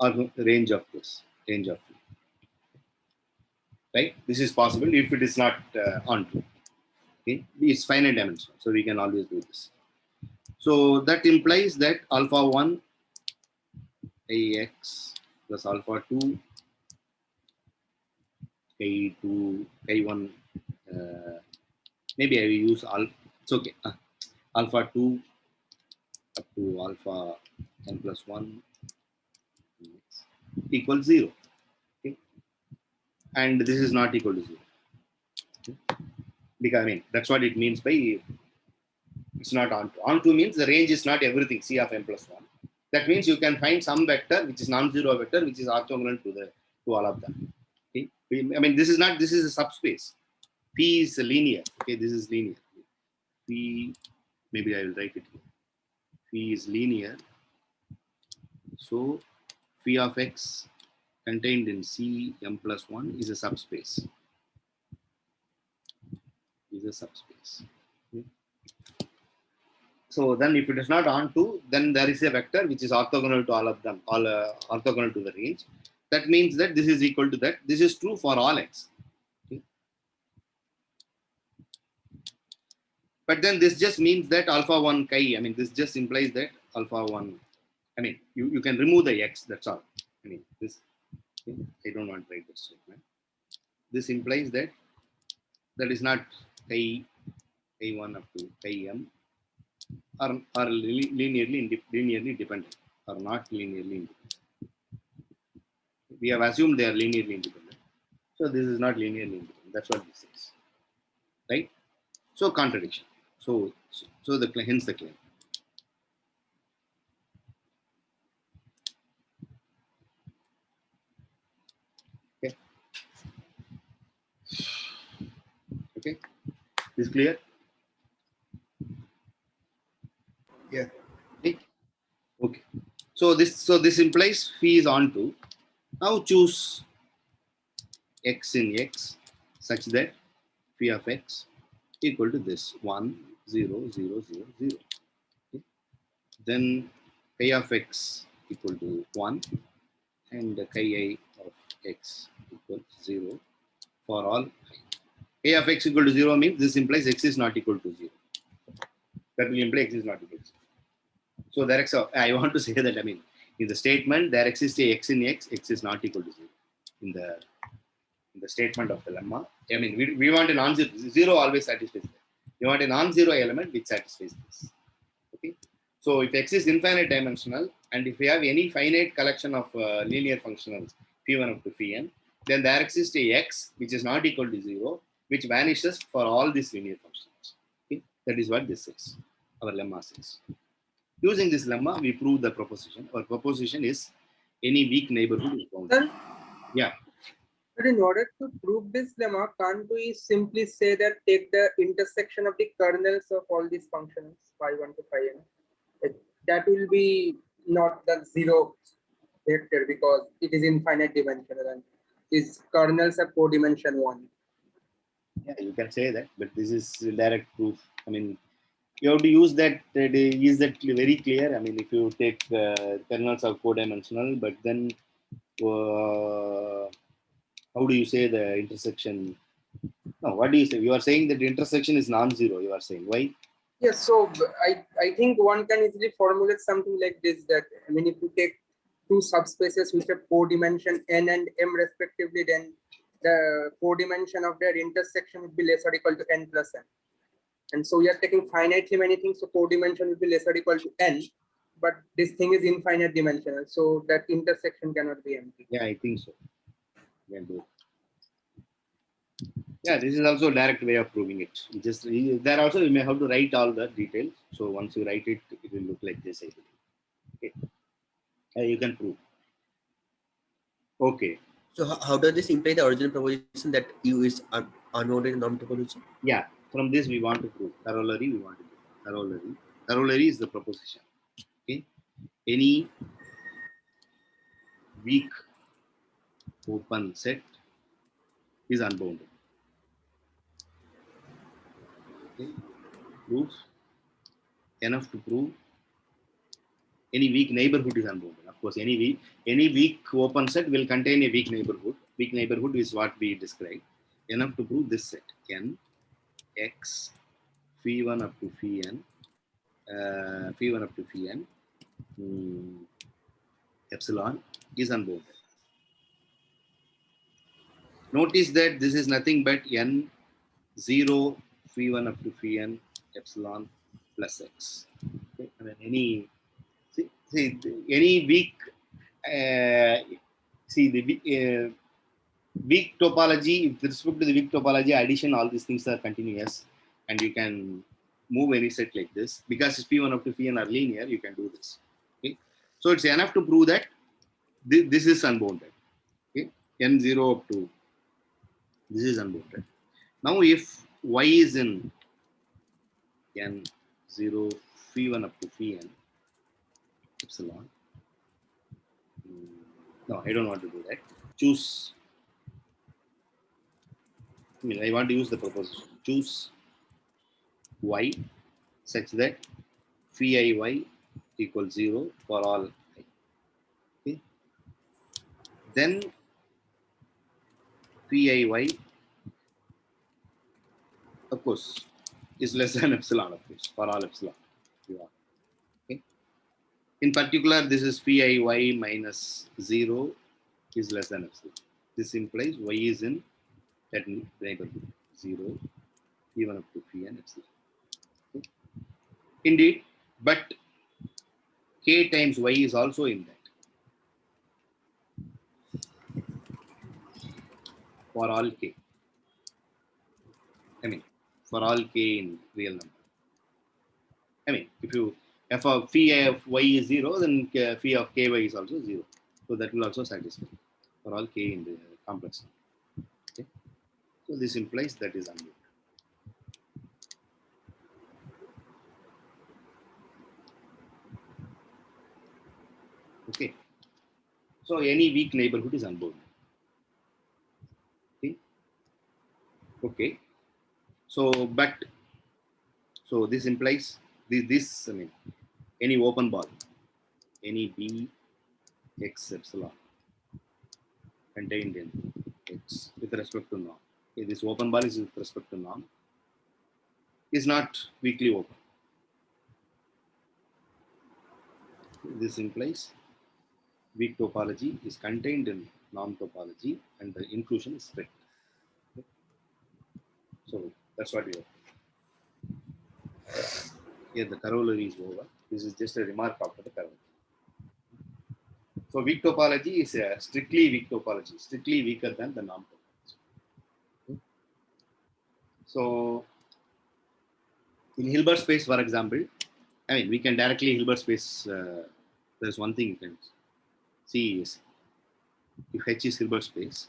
or range of this, range of V. Right? This is possible if it is not onto. Okay, it's finite dimensional, so we can always do this. So that implies that alpha 1 Ax plus alpha 2 K2 K1, maybe I will use it's okay. Alpha 2 up to alpha n plus 1 equals 0. Okay? And this is not equal to 0. Okay? Because I mean, that's what it means by it's not onto. Onto means the range is not everything, C of n plus 1. That means you can find some vector which is non-zero vector which is orthogonal to all of them. Okay? I mean, this is a subspace. P is linear. Okay, this is linear. P, maybe I will write it here. P is linear. So phi of x contained in C m plus 1 is a subspace. Is a subspace. Okay. So then if it is not onto, then there is a vector which is orthogonal to all of them, all orthogonal to the range. That means that this is equal to that. This is true for all x. Okay. But then this just means that alpha 1 chi, I mean, this just implies that alpha 1, I mean, you can remove the x, that's all. I mean, this, okay, I don't want to write this statement. This implies that that is not chi, chi1 up to chi m are linearly dependent or not linearly independent. We have assumed they are linearly independent. So this is not linearly independent. That's what this is. Right? So contradiction. So hence the claim. Okay. Okay. Is clear? Yeah. Okay. Okay. So this implies phi is onto. Now choose x in x such that phi of x equal to this 1, 0, 0, 0, 0. Okay. Then chi of x equal to 1 and chi I of x equals 0 for all I. A of x equal to 0 means this implies x is not equal to 0. That will imply x is not equal to 0. So there is I want to say that, I mean, in the statement, there exists a x in x, x is not equal to 0. In the statement of the lemma, I mean, we want a non-zero, 0 always satisfies that. We want a non-zero element which satisfies this. Okay. So if x is infinite dimensional, and if we have any finite collection of linear functionals, phi1 up to phi n, then there exists a x which is not equal to 0, which vanishes for all these linear functions. Okay? That is what this says. Our lemma says. Using this lemma, we prove the proposition. Our proposition is any weak neighborhood is bounded. Then, Yeah. but in order to prove this lemma, can't we simply say that take the intersection of the kernels of all these functions, phi1 to phi n? That will be not the zero vector because it is infinite dimensional and its kernels are co-dimension 1. Yeah, you can say that, but this is direct proof. I mean, you have to use that. Is that very clear? I mean, if you take kernels are co-dimensional, but then how do you say the intersection? No, what do you say? You are saying that the intersection is non-zero. You are saying why? Yes, so I think one can easily formulate something like this, that I mean, if you take two subspaces which have co-dimension n and m respectively, then the co-dimension of their intersection would be less or equal to n plus n. And so we are taking finitely many things, so co-dimension will be less or equal to n, but this thing is infinite dimensional, so that intersection cannot be empty. Yeah, I think so. You can do it. Yeah, this is also a direct way of proving it. Just there also you may have to write all the details. So once you write it, it will look like this. I believe. Okay, you can prove. Okay. So how does this imply the original proposition that U is unbounded norm topology? Yeah, from this we want to prove corollary. We want to do corollary is the proposition. Okay, any weak open set is unbounded. Okay, proof enough to prove Any weak neighborhood is unbounded. Of course, any weak open set will contain a weak neighborhood. Weak neighborhood is what we described. Enough to prove this set n x phi1 up to phi n, phi1 up to phi n, epsilon is unbounded. Notice that this is nothing but n 0 phi1 up to phi n epsilon plus x. Okay? I mean, see any weak weak topology, with respect to the weak topology, addition, all these things are continuous, and you can move any set like this. Because P1 up to Pn are linear, you can do this. Okay? So it's enough to prove that this is unbounded. Okay? N0 up to this is unbounded. Now if y is in N0 Phi1 up to Pn epsilon, no, I don't want to do that. Choose, I want to use the proposition. Choose y such that phi iy equals 0 for all I. Okay? Then phi iy, of course, is less than epsilon, of course, for all epsilon. Okay? In particular, this is phi iy minus 0 is less than epsilon. This implies y is in that neighborhood 0, even up to phi and epsilon. Okay? Indeed, but k times y is also in that for all k. I mean, for all k in real number. I mean, if you f of phi of y is 0, then phi of ky is also 0. So that will also satisfy for all k in the complex number. Okay? So this implies that is unbounded. Okay. So any weak neighborhood is unbounded. Okay. Okay. So, but so this implies this I mean, any open ball, any b x epsilon contained in x with respect to norm. Okay, this open ball is with respect to norm, is not weakly open. This implies weak topology is contained in norm topology and the inclusion is strict. Okay. So that's what we have. Here the corollary is over. This is just a remark after the corollary. So weak topology is a strictly weak topology, strictly weaker than the norm topology. Okay. So in Hilbert space, for example, I mean, we can directly Hilbert space. There's one thing you can see is if H is Hilbert space,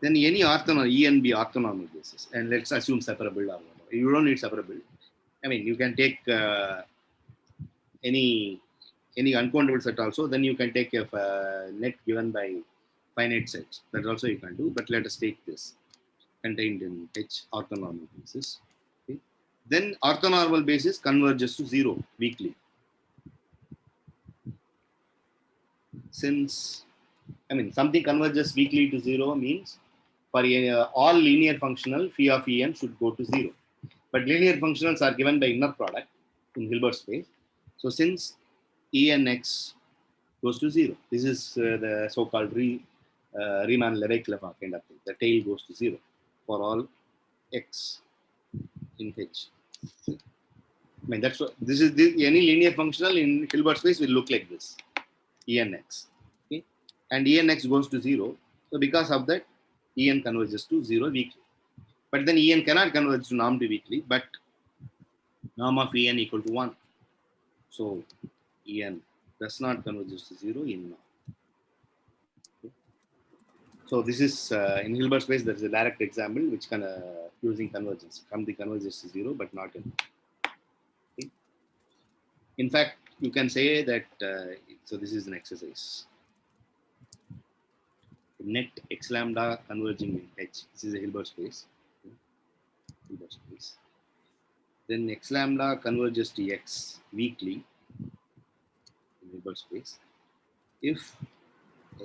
then any orthonormal E and B orthonormal basis, and let's assume separable or whatever. You don't need separable. I mean, you can take any uncountable set also. Then you can take a net given by finite sets. That also you can do. But let us take this contained in H orthonormal basis. Okay. Then orthonormal basis converges to 0 weakly. Since I mean something converges weakly to 0 means for all linear functional phi of En should go to 0. But linear functionals are given by inner product in Hilbert space. So since Enx goes to 0, this is the so-called Riemann-Lebesgue kind of thing. The tail goes to 0 for all x in H. I mean that's what this is. Any linear functional in Hilbert space will look like this. Enx. Okay? And Enx goes to 0. So because of that, En converges to 0 weakly. But then En cannot converge to norm to weakly, but norm of En equal to 1. So En does not converge to 0 in norm. Okay? So this is in Hilbert space, there is a direct example which can using convergence. Something converges to 0, but not in. Okay? In fact, you can say that, so this is an exercise. Net x lambda converging in H. This is a Hilbert space. Okay. Hilbert space. then x lambda converges to x weakly in Hilbert space if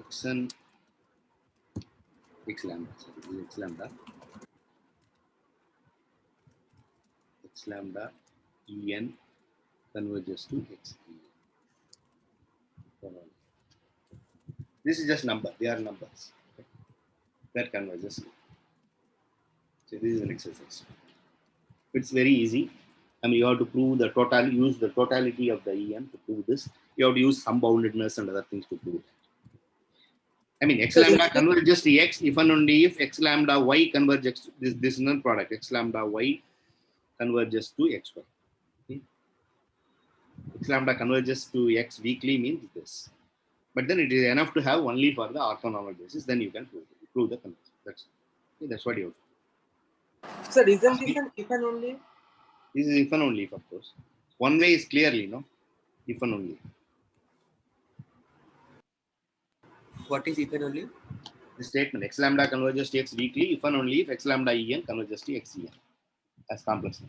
xn x lambda, sorry, this is x lambda en converges to x en. This is just number, they are numbers that converges. So this is an exercise. It's very easy. I mean, you have to prove the total, use the totality of the EM to prove this. You have to use some boundedness and other things to prove it. I mean, x So lambda converges to x if and only if x lambda y converges, this null product, x lambda y converges to xy. Okay? X lambda converges to x weakly means this. But then it is enough to have only for the orthonormal basis, then you can prove the convergence. That's what you have to. sir, isn't this an if and only? This is if and only if, of course. One way is clearly, no? If and only. What is if and only? The statement x lambda converges to x weakly if and only if x lambda en converges to x en as complex.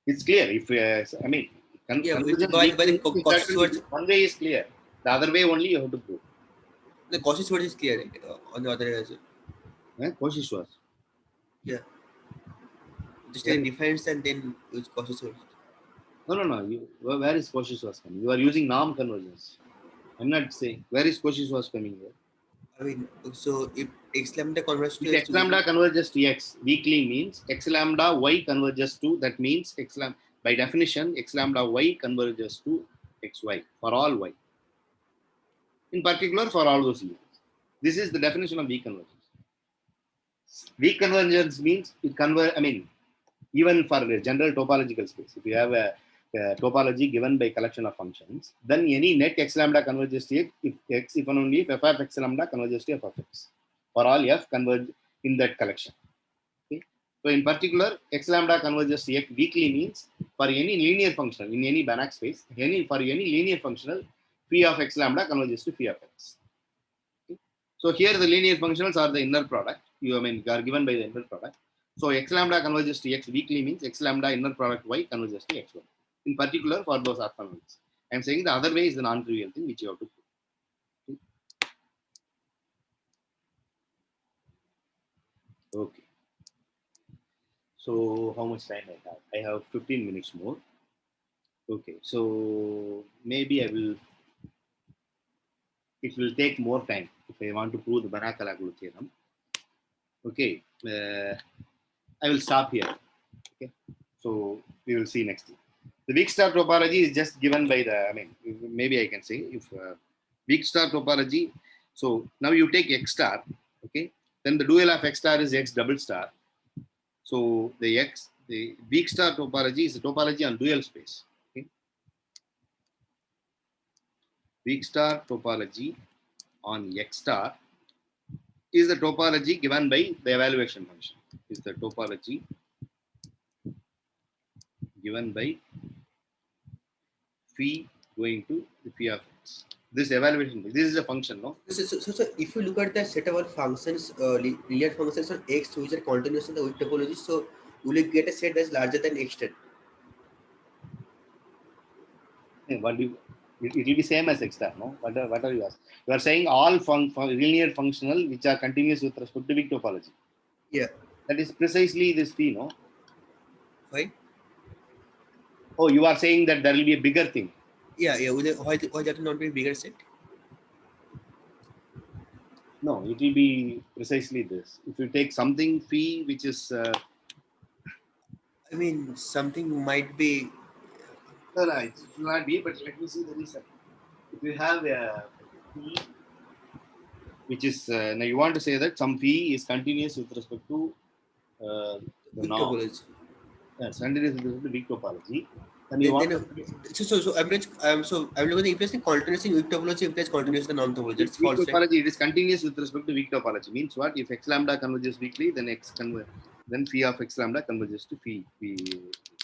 It's clear. If I mean, Yeah, convergence by the weakly, Cauchy words, one way is clear. The other way only you have to prove. the Cauchy words is clear, right? On the other hand as well. Cauchy was. Yeah. Just Yeah. defines and then use Cauchy words. No. Where is Cauchy was coming? You are using norm convergence. I'm not saying where is Cauchy was coming here. I mean, so if x lambda converges to If x lambda converges to x weakly means x lambda y converges to, that means x lambda, by definition x lambda y converges to xy for all y. In particular for all those events. This is the definition of weak convergence. Weak convergence means it converge, I mean, even for a general topological space, if you have a topology given by collection of functions, then any net x lambda converges to x if and only if f of x lambda converges to f of x. For all f converge in that collection. Okay? So in particular, x lambda converges to x weakly means for any linear functional in any Banach space, for any linear functional, phi of x lambda converges to phi of x. Okay? So here the linear functionals are the inner product. Are given by the inner product. So x lambda converges to x weakly means x lambda inner product y converges to x1. In particular for those orthonormals. I am saying the other way is the non-trivial thing which you have to prove. Okay. So how much time I have? I have 15 minutes more. Okay. So maybe it will take more time if I want to prove the Banach-Kalaglu theorem. Okay. I will stop here. Okay. So we will see next. The weak star topology is just given by the, maybe I can say if weak star topology. So now you take x star, okay, then the dual of x star is x double star. So the weak star topology is a topology on dual space. Okay? Weak star topology on x star is the topology given by the evaluation function. Is the topology given by phi going to the phi of x. This evaluation, this is a function, no? So if you look at the set of our functions, linear functions on x which are continuous in the weak topology, so will you get a set that's larger than x10? What do you, it will be same as x star, no? What are you asking? You are saying all linear functional which are continuous with respect to weak topology. Yeah. That is precisely this phi, no? Why? Oh, you are saying that there will be a bigger thing. Yeah. Why that will not be a bigger set? No, it will be precisely this. If you take something phi which is I mean, something might be. no, it will not be, but let me see the reason. If you have a phi which is now you want to say that some phi is continuous with respect to the Weak norm. topology. Yes, continuous with respect to weak topology. Then you want So I'm looking at the implies continuous in weak topology implies continuous in the norm topology. That's weak false, right? topology, it is continuous with respect to weak topology. Means what? If x lambda converges weakly, then then phi of x lambda converges to phi.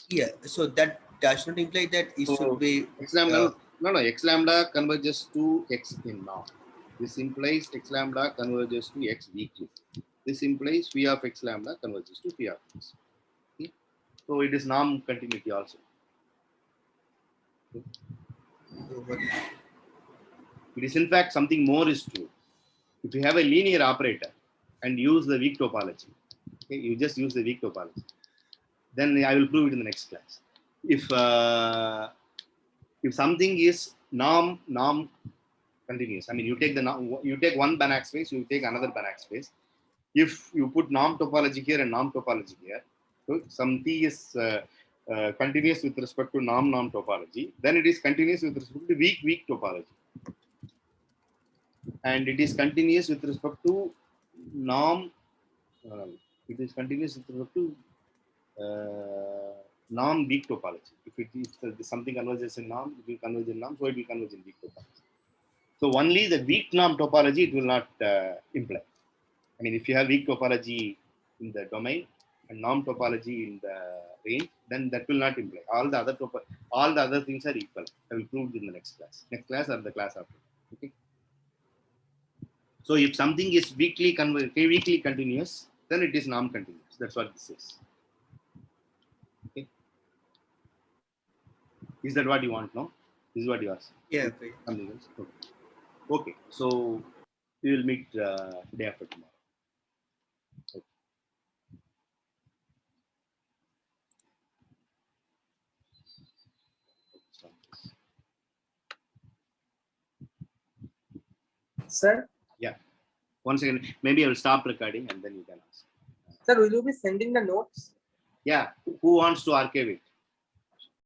Yeah. So that does not imply that it should be. X lambda, no, x lambda converges to x in norm. This implies x lambda converges to x weakly. This implies phi of x lambda converges to phi of x. Okay? So it is norm continuity also. It is in fact something more is true. If you have a linear operator and use the weak topology, okay, you just use the weak topology. Then I will prove it in the next class. If something is norm continuous, I mean you take one Banach space, you take another Banach space. If you put norm topology here and norm topology here, so some T is continuous with respect to norm topology, then it is continuous with respect to weak topology, and it is continuous with respect to norm. It is continuous with respect to norm weak topology. If something converges in norm, it will converge in norm, so it will converge in weak topology. So only the weak norm topology it will not imply. I mean, if you have weak topology in the domain and norm topology in the range, then that will not imply. All the other things are equal. I will prove it in the next class. Next class or the class after. Okay. So if something is weakly continuous, then it is norm continuous. That's what this is. Okay. Is that what you want? No. This is what you ask. Yeah. Okay. Something else. Okay. Okay. So we will meet day after tomorrow. Okay. Sir, Yeah. One second. Maybe I will stop recording and then you can ask. sir, will you be sending the notes? Yeah. Who wants to archive it?